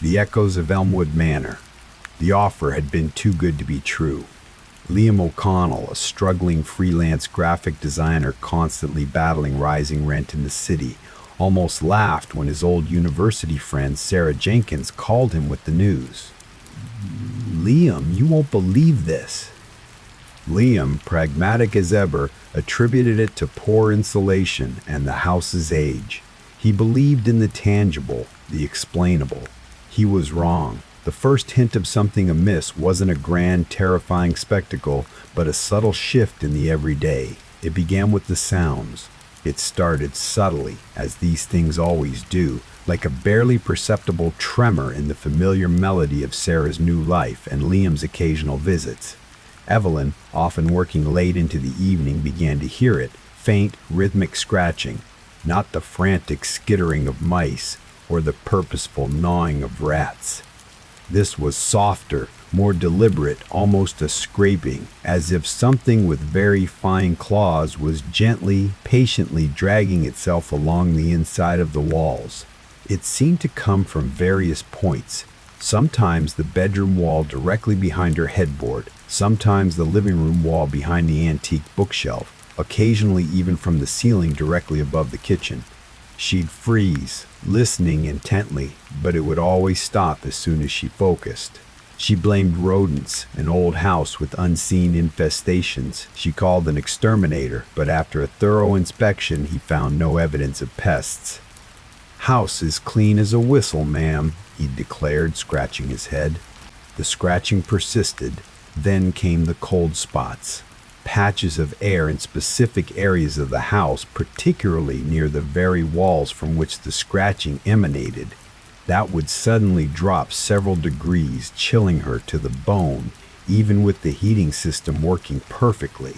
The echoes of Elmwood Manor. The offer had been too good to be true. Liam O'Connell, a struggling freelance graphic designer constantly battling rising rent in the city, almost laughed when his old university friend Sarah Jenkins called him with the news. "Liam, you won't believe this." Liam, pragmatic as ever, attributed it to poor insulation and the house's age. He believed in the tangible, the explainable. He was wrong. The first hint of something amiss wasn't a grand, terrifying spectacle, but a subtle shift in the everyday. It began with the sounds. It started subtly, as these things always do, like a barely perceptible tremor in the familiar melody of Sarah's new life and Liam's occasional visits. Evelyn, often working late into the evening, began to hear it, faint, rhythmic scratching, not the frantic skittering of mice or the purposeful gnawing of rats. This was softer, more deliberate, almost a scraping, as if something with very fine claws was gently, patiently dragging itself along the inside of the walls. It seemed to come from various points, sometimes the bedroom wall directly behind her headboard, sometimes the living room wall behind the antique bookshelf, occasionally even from the ceiling directly above the kitchen. She'd freeze, listening intently, but it would always stop as soon as she focused. She blamed rodents, an old house with unseen infestations. She called an exterminator, but after a thorough inspection, he found no evidence of pests. "House as clean as a whistle, ma'am," he declared, scratching his head. The scratching persisted. Then came the cold spots. Patches of air in specific areas of the house, particularly near the very walls from which the scratching emanated. That would suddenly drop several degrees, chilling her to the bone, even with the heating system working perfectly.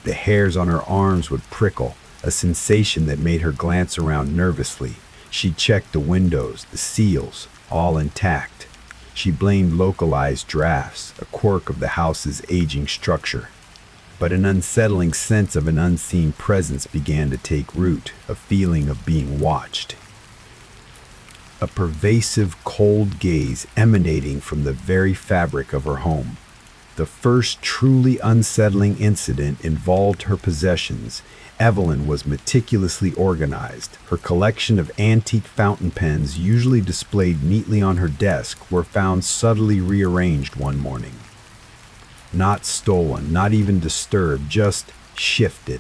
The hairs on her arms would prickle, a sensation that made her glance around nervously. She checked the windows, the seals, all intact. She blamed localized drafts, a quirk of the house's aging structure. But an unsettling sense of an unseen presence began to take root, a feeling of being watched. A pervasive, cold gaze emanating from the very fabric of her home. The first truly unsettling incident involved her possessions. Evelyn was meticulously organized. Her collection of antique fountain pens, usually displayed neatly on her desk, were found subtly rearranged one morning. Not stolen, not even disturbed, just shifted.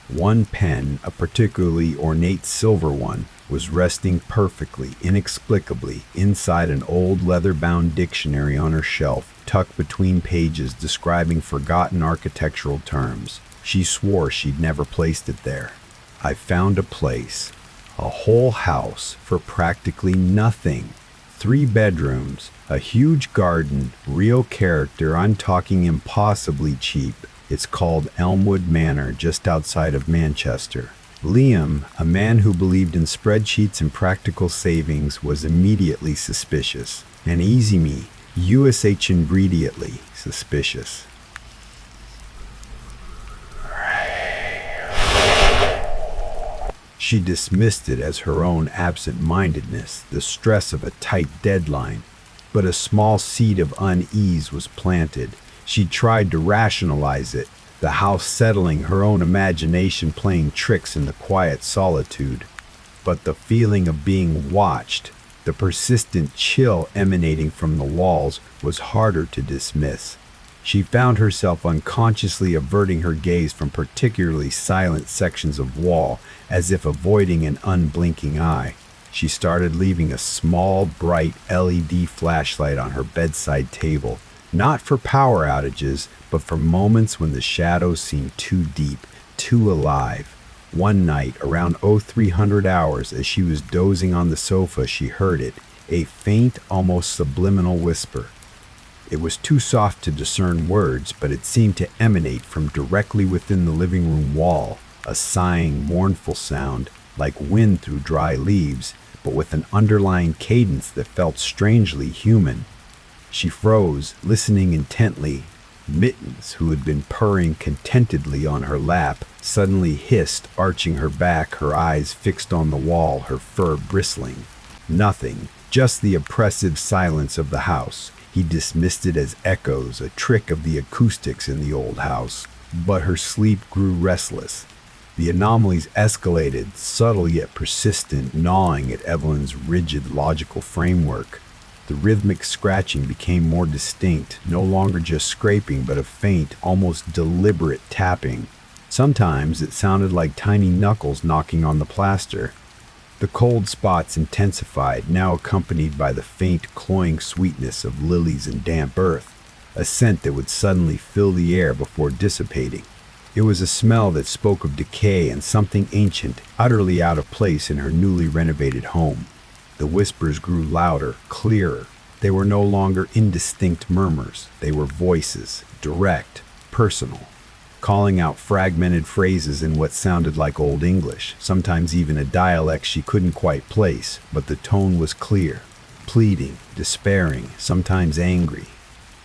One pen, a particularly ornate silver one, was resting perfectly, inexplicably, inside an old leather-bound dictionary on her shelf, tucked between pages describing forgotten architectural terms. She swore she'd never placed it there. I found a place, a whole house, for practically nothing. 3 bedrooms, a huge garden, real character. I'm talking impossibly cheap. It's called Elmwood Manor, just outside of Manchester. Liam, a man who believed in spreadsheets and practical savings, was immediately suspicious. And easy me, USH immediately suspicious. She dismissed it as her own absent-mindedness, the stress of a tight deadline. But a small seed of unease was planted. She tried to rationalize it, the house settling, her own imagination playing tricks in the quiet solitude. But the feeling of being watched, the persistent chill emanating from the walls, was harder to dismiss. She found herself unconsciously averting her gaze from particularly silent sections of wall, as if avoiding an unblinking eye. She started leaving a small, bright LED flashlight on her bedside table, not for power outages, but for moments when the shadows seemed too deep, too alive. One night, around 0300 hours, as she was dozing on the sofa, she heard it, a faint, almost subliminal whisper. It was too soft to discern words, but it seemed to emanate from directly within the living room wall, a sighing, mournful sound, like wind through dry leaves, but with an underlying cadence that felt strangely human. She froze, listening intently. Mittens, who had been purring contentedly on her lap, suddenly hissed, arching her back, her eyes fixed on the wall, her fur bristling. Nothing, Just the oppressive silence of the house. He dismissed it as echoes, a trick of the acoustics in the old house. But her sleep grew restless. The anomalies escalated, subtle yet persistent, gnawing at Evelyn's rigid, logical framework. The rhythmic scratching became more distinct, no longer just scraping, but a faint, almost deliberate tapping. Sometimes it sounded like tiny knuckles knocking on the plaster. The cold spots intensified, now accompanied by the faint, cloying sweetness of lilies and damp earth, a scent that would suddenly fill the air before dissipating. It was a smell that spoke of decay and something ancient, utterly out of place in her newly renovated home. The whispers grew louder, clearer. They were no longer indistinct murmurs. They were voices, direct, personal, calling out fragmented phrases in what sounded like Old English, sometimes even a dialect she couldn't quite place, but the tone was clear, pleading, despairing, sometimes angry,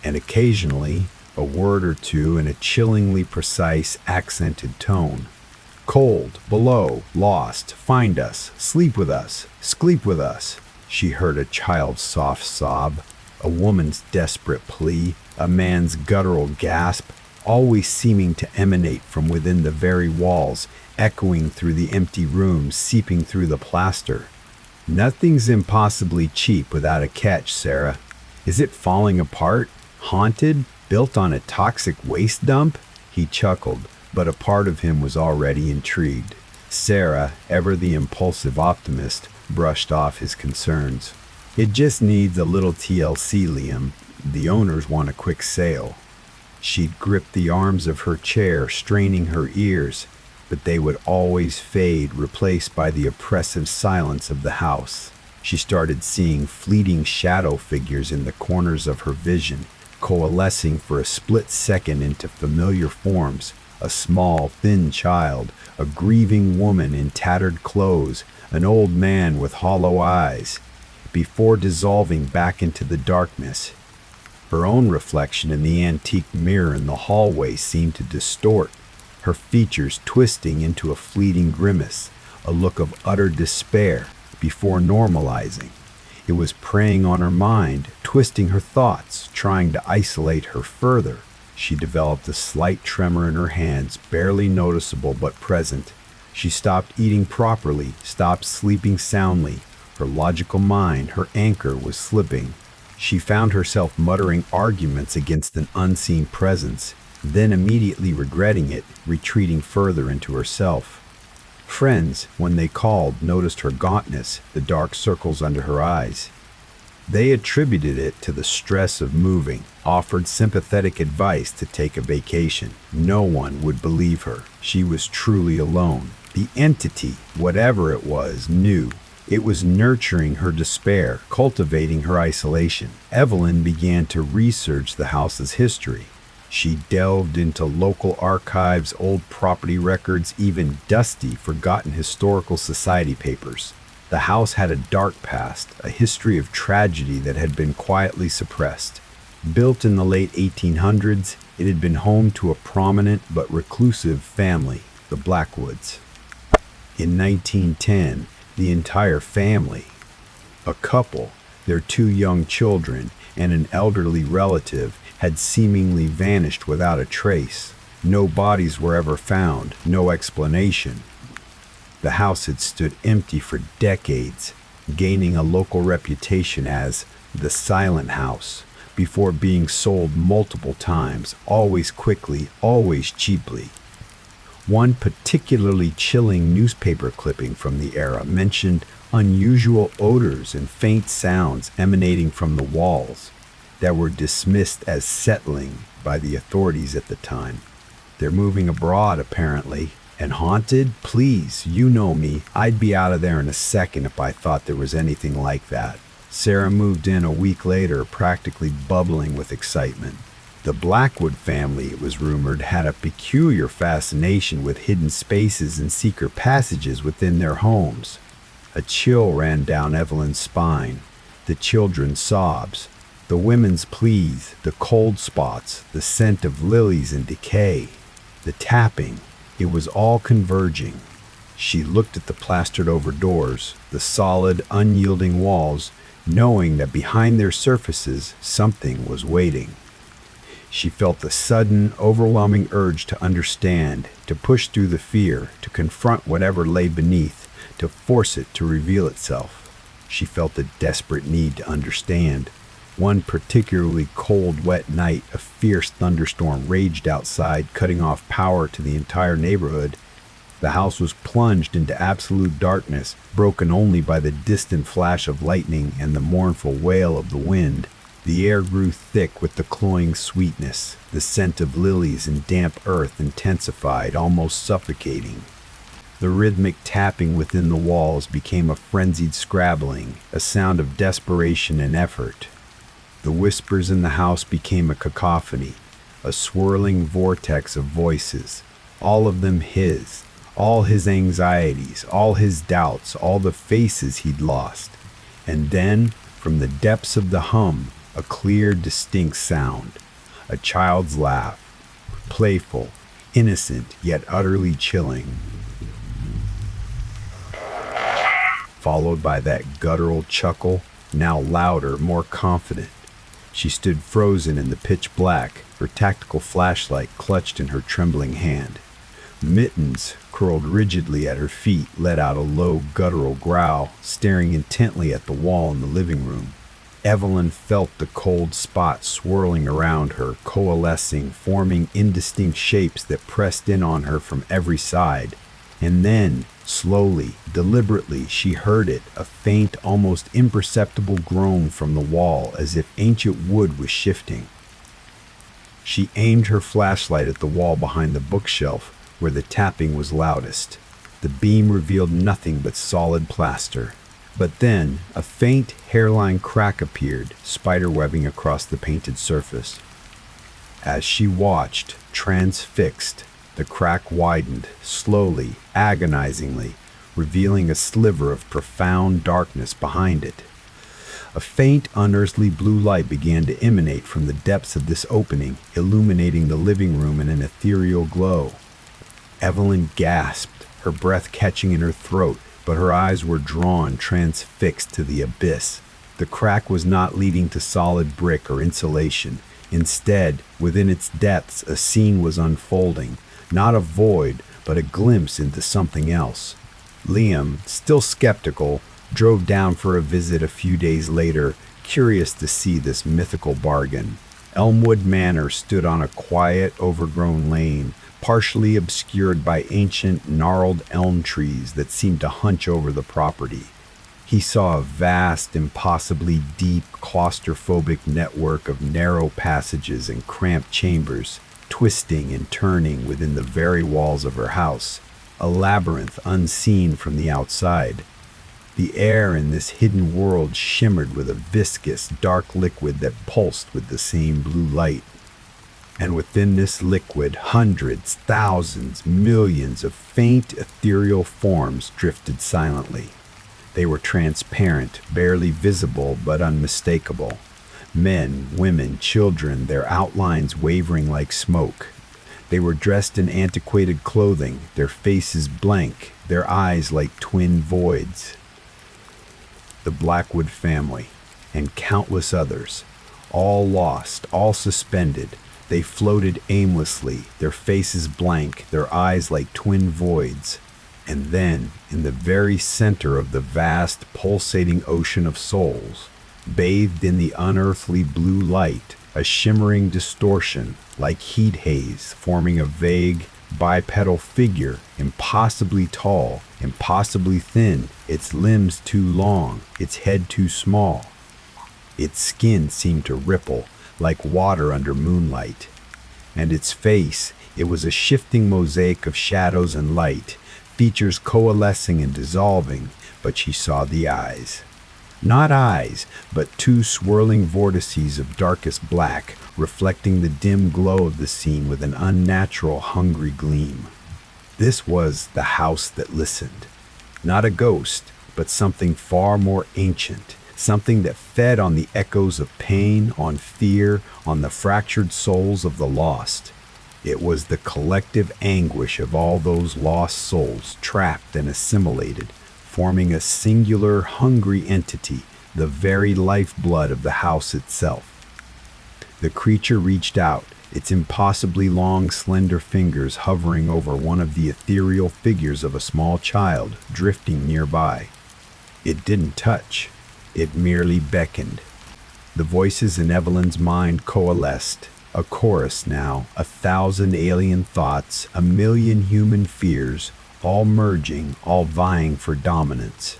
and occasionally a word or two in a chillingly precise, accented tone. Cold, below, lost, find us, sleep with us, sleep with us. She heard a child's soft sob, a woman's desperate plea, a man's guttural gasp, always seeming to emanate from within the very walls, echoing through the empty rooms, seeping through the plaster. Nothing's impossibly cheap without a catch, Sarah. Is it falling apart? Haunted? Built on a toxic waste dump? He chuckled, but a part of him was already intrigued. Sarah, ever the impulsive optimist, brushed off his concerns. It just needs a little TLC, Liam. The owners want a quick sale. She'd gripped the arms of her chair, straining her ears, but they would always fade, replaced by the oppressive silence of the house. She started seeing fleeting shadow figures in the corners of her vision, coalescing for a split second into familiar forms: a small, thin child, a grieving woman in tattered clothes, an old man with hollow eyes, before dissolving back into the darkness. Her own reflection in the antique mirror in the hallway seemed to distort, her features twisting into a fleeting grimace, a look of utter despair, before normalizing. It was preying on her mind, twisting her thoughts, trying to isolate her further. She developed a slight tremor in her hands, barely noticeable but present. She stopped eating properly, stopped sleeping soundly. Her logical mind, her anchor, was slipping. She found herself muttering arguments against an unseen presence, then immediately regretting it, retreating further into herself. Friends, when they called, noticed her gauntness, the dark circles under her eyes. They attributed it to the stress of moving, offered sympathetic advice to take a vacation. No one would believe her. She was truly alone. The entity, whatever it was, knew. It was nurturing her despair, cultivating her isolation. Evelyn began to research the house's history. She delved into local archives, old property records, even dusty, forgotten historical society papers. The house had a dark past, a history of tragedy that had been quietly suppressed. Built in the late 1800s, it had been home to a prominent but reclusive family, the Blackwoods. In 1910, the entire family, a couple, their 2 young children, and an elderly relative, had seemingly vanished without a trace. No bodies were ever found, no explanation. The house had stood empty for decades, gaining a local reputation as the Silent House, before being sold multiple times, always quickly, always cheaply. One particularly chilling newspaper clipping from the era mentioned unusual odors and faint sounds emanating from the walls that were dismissed as settling by the authorities at the time. They're moving abroad, apparently. And haunted? Please, you know me. I'd be out of there in a second if I thought there was anything like that. Sarah moved in a week later, practically bubbling with excitement. The Blackwood family, it was rumored, had a peculiar fascination with hidden spaces and secret passages within their homes. A chill ran down Evelyn's spine. The children's sobs, the women's pleas, the cold spots, the scent of lilies in decay, the tapping. It was all converging. She looked at the plastered-over doors, the solid, unyielding walls, knowing that behind their surfaces something was waiting. She felt the sudden, overwhelming urge to understand, to push through the fear, to confront whatever lay beneath, to force it to reveal itself. She felt a desperate need to understand. One particularly cold, wet night, a fierce thunderstorm raged outside, cutting off power to the entire neighborhood. The house was plunged into absolute darkness, broken only by the distant flash of lightning and the mournful wail of the wind. The air grew thick with the cloying sweetness. The scent of lilies and damp earth intensified, almost suffocating. The rhythmic tapping within the walls became a frenzied scrabbling, a sound of desperation and effort. The whispers in the house became a cacophony, a swirling vortex of voices, all of them his, all his anxieties, all his doubts, all the faces he'd lost. And then, from the depths of the hum, a clear, distinct sound, a child's laugh, playful, innocent, yet utterly chilling, followed by that guttural chuckle, now louder, more confident. She stood frozen in the pitch black, her tactical flashlight clutched in her trembling hand. Mittens, curled rigidly at her feet, let out a low, guttural growl, staring intently at the wall in the living room. Evelyn felt the cold spots swirling around her, coalescing, forming indistinct shapes that pressed in on her from every side. And then, slowly, deliberately, she heard it, a faint, almost imperceptible groan from the wall, as if ancient wood was shifting. She aimed her flashlight at the wall behind the bookshelf, where the tapping was loudest. The beam revealed nothing but solid plaster. But then, a faint hairline crack appeared, spiderwebbing across the painted surface. As she watched, transfixed, the crack widened, slowly, agonizingly, revealing a sliver of profound darkness behind it. A faint, unearthly blue light began to emanate from the depths of this opening, illuminating the living room in an ethereal glow. Evelyn gasped, her breath catching in her throat, but her eyes were drawn, transfixed to the abyss. The crack was not leading to solid brick or insulation. Instead, within its depths, a scene was unfolding. Not a void, but a glimpse into something else. Liam, still skeptical, drove down for a visit a few days later, curious to see this mythical bargain. Elmwood Manor stood on a quiet, overgrown lane, partially obscured by ancient, gnarled elm trees that seemed to hunch over the property. He saw a vast, impossibly deep, claustrophobic network of narrow passages and cramped chambers, twisting and turning within the very walls of her house, a labyrinth unseen from the outside. The air in this hidden world shimmered with a viscous, dark liquid that pulsed with the same blue light. And within this liquid, hundreds, thousands, millions of faint, ethereal forms drifted silently. They were transparent, barely visible, but unmistakable. Men, women, children, their outlines wavering like smoke. They were dressed in antiquated clothing, their faces blank, their eyes like twin voids. The Blackwood family, and countless others, all lost, all suspended. They floated aimlessly, their faces blank, their eyes like twin voids. And then, in the very center of the vast, pulsating ocean of souls, bathed in the unearthly blue light, a shimmering distortion, like heat haze, forming a vague, bipedal figure, impossibly tall, impossibly thin, its limbs too long, its head too small. Its skin seemed to ripple, like water under moonlight. And its face, it was a shifting mosaic of shadows and light, features coalescing and dissolving, but she saw the eyes. Not eyes, but two swirling vortices of darkest black, reflecting the dim glow of the scene with an unnatural, hungry gleam. This was the house that listened. Not a ghost, but something far more ancient, something that fed on the echoes of pain, on fear, on the fractured souls of the lost. It was the collective anguish of all those lost souls, trapped and assimilated, forming a singular, hungry entity, the very lifeblood of the house itself. The creature reached out, its impossibly long, slender fingers hovering over one of the ethereal figures of a small child drifting nearby. It didn't touch, it merely beckoned. The voices in Evelyn's mind coalesced, a chorus now, 1,000 alien thoughts, 1,000,000 human fears, all merging, all vying for dominance.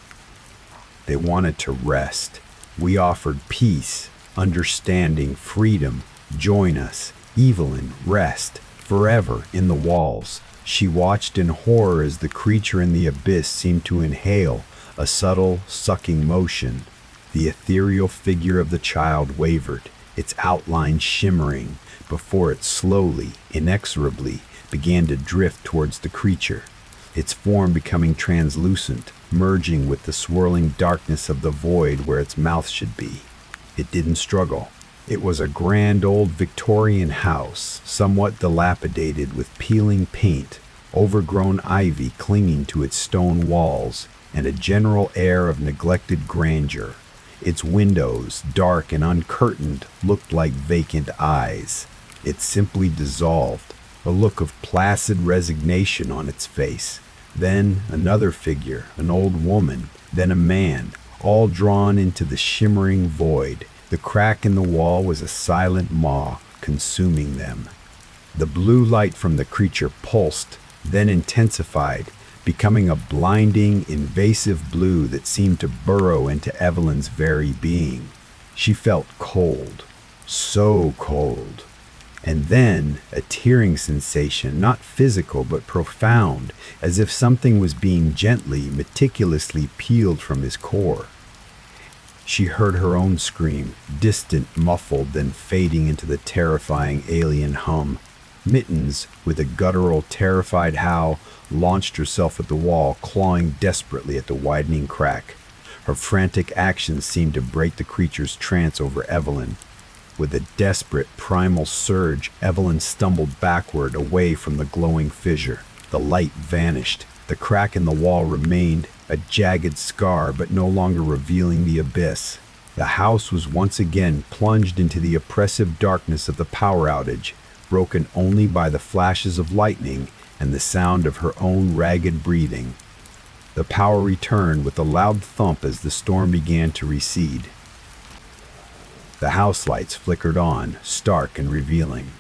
They wanted to rest. We offered peace, understanding, freedom. Join us, Evelyn, rest, forever in the walls. She watched in horror as the creature in the abyss seemed to inhale, a subtle, sucking motion. The ethereal figure of the child wavered, its outline shimmering, before it slowly, inexorably, began to drift towards the creature, its form becoming translucent, merging with the swirling darkness of the void where its mouth should be. It didn't struggle. It was a grand old Victorian house, somewhat dilapidated with peeling paint, overgrown ivy clinging to its stone walls, and a general air of neglected grandeur. Its windows, dark and uncurtained, looked like vacant eyes. It simply dissolved, a look of placid resignation on its face. Then another figure, an old woman, then a man, all drawn into the shimmering void. The crack in the wall was a silent maw, consuming them. The blue light from the creature pulsed, then intensified, becoming a blinding, invasive blue that seemed to burrow into Evelyn's very being. She felt cold, so cold. And then a tearing sensation, not physical but profound, as if something was being gently, meticulously peeled from his core. She heard her own scream, distant, muffled, then fading into the terrifying alien hum. Mittens, with a guttural, terrified howl, launched herself at the wall, clawing desperately at the widening crack. Her frantic actions seemed to break the creature's trance over Evelyn. With a desperate, primal surge, Evelyn stumbled backward, away from the glowing fissure. The light vanished. The crack in the wall remained, a jagged scar, but no longer revealing the abyss. The house was once again plunged into the oppressive darkness of the power outage, broken only by the flashes of lightning and the sound of her own ragged breathing. The power returned with a loud thump as the storm began to recede. The house lights flickered on, stark and revealing.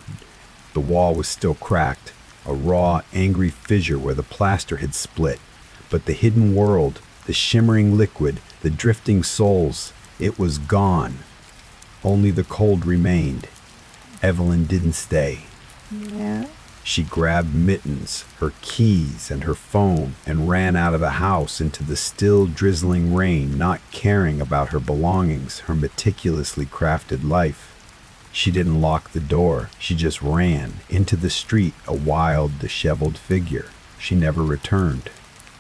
The wall was still cracked, a raw, angry fissure where the plaster had split. But the hidden world, the shimmering liquid, the drifting souls, it was gone. Only the cold remained. Evelyn didn't stay. Yeah. She grabbed Mittens, her keys, and her phone and ran out of the house into the still, drizzling rain, not caring about her belongings, her meticulously crafted life. She didn't lock the door. She just ran into the street, a wild, disheveled figure. She never returned.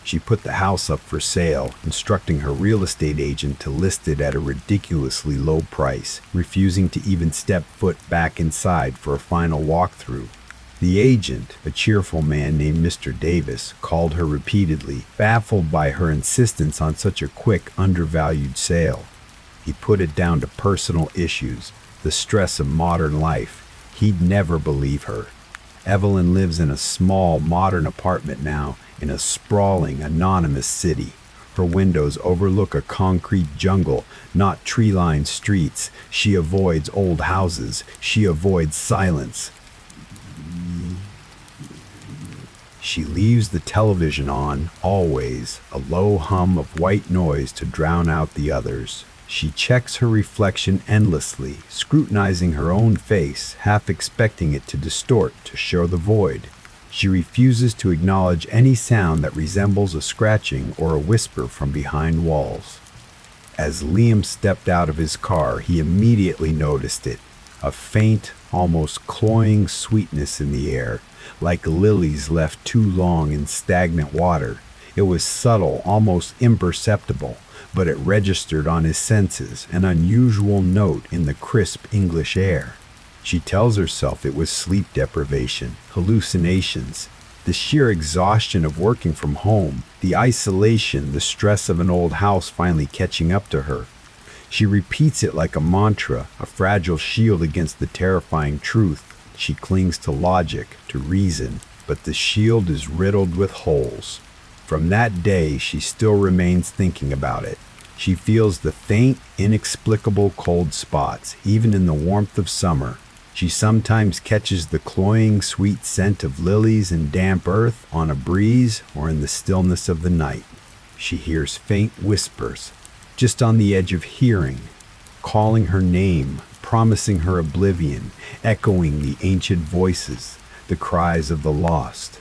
She put the house up for sale, instructing her real estate agent to list it at a ridiculously low price, refusing to even step foot back inside for a final walkthrough. The agent, a cheerful man named Mr. Davis, called her repeatedly, baffled by her insistence on such a quick, undervalued sale. He put it down to personal issues, the stress of modern life. He'd never believe her. Evelyn lives in a small, modern apartment now, in a sprawling, anonymous city. Her windows overlook a concrete jungle, not tree-lined streets. She avoids old houses. She avoids silence. She leaves the television on, always, a low hum of white noise to drown out the others. She checks her reflection endlessly, scrutinizing her own face, half expecting it to distort, to show the void. She refuses to acknowledge any sound that resembles a scratching or a whisper from behind walls. As Liam stepped out of his car, he immediately noticed it, a faint, almost cloying sweetness in the air, like lilies left too long in stagnant water. It was subtle, almost imperceptible, but it registered on his senses, an unusual note in the crisp English air. She tells herself it was sleep deprivation, hallucinations, the sheer exhaustion of working from home, the isolation, the stress of an old house finally catching up to her. She repeats it like a mantra, a fragile shield against the terrifying truth. She clings to logic, to reason, but the shield is riddled with holes. From that day, she still remains thinking about it. She feels the faint, inexplicable cold spots, even in the warmth of summer. She sometimes catches the cloying, sweet scent of lilies and damp earth on a breeze or in the stillness of the night. She hears faint whispers, just on the edge of hearing, calling her name, promising her oblivion, echoing the ancient voices, the cries of the lost.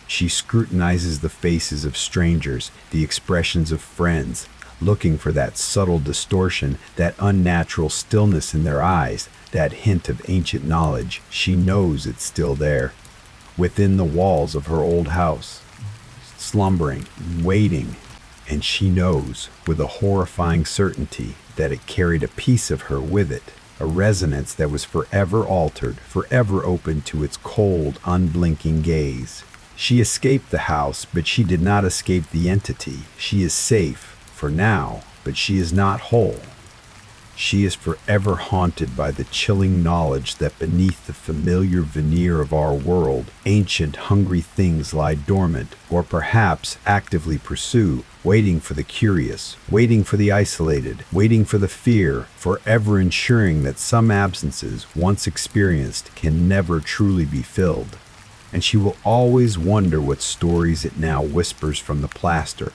She scrutinizes the faces of strangers, the expressions of friends, looking for that subtle distortion, that unnatural stillness in their eyes, that hint of ancient knowledge. She knows it's still there, within the walls of her old house, slumbering, waiting, and she knows, with a horrifying certainty, that it carried a piece of her with it, a resonance that was forever altered, forever open to its cold, unblinking gaze. She escaped the house, but she did not escape the entity. She is safe, for now, but she is not whole. She is forever haunted by the chilling knowledge that beneath the familiar veneer of our world, ancient, hungry things lie dormant, or perhaps actively pursue, waiting for the curious, waiting for the isolated, waiting for the fear, forever ensuring that some absences, once experienced, can never truly be filled. And she will always wonder what stories it now whispers from the plaster,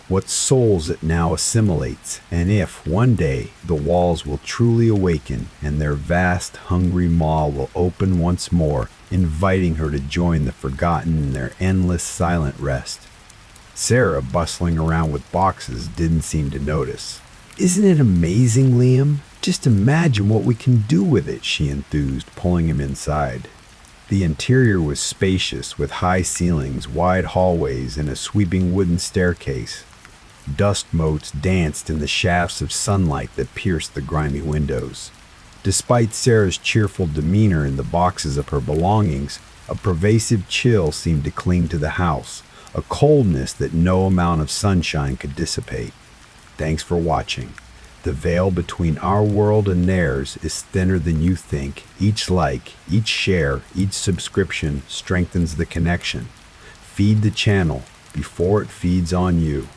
what souls it now assimilates, and if, one day, the walls will truly awaken and their vast, hungry maw will open once more, inviting her to join the forgotten in their endless, silent rest. Sarah, bustling around with boxes, didn't seem to notice. "Isn't it amazing, Liam? Just imagine what we can do with it," she enthused, pulling him inside. The interior was spacious, with high ceilings, wide hallways, and a sweeping wooden staircase. Dust motes danced in the shafts of sunlight that pierced the grimy windows. Despite Sarah's cheerful demeanor and the boxes of her belongings, a pervasive chill seemed to cling to the house, a coldness that no amount of sunshine could dissipate. Thanks for watching. The veil between our world and theirs is thinner than you think. Each like, each share, each subscription strengthens the connection. Feed the channel before it feeds on you.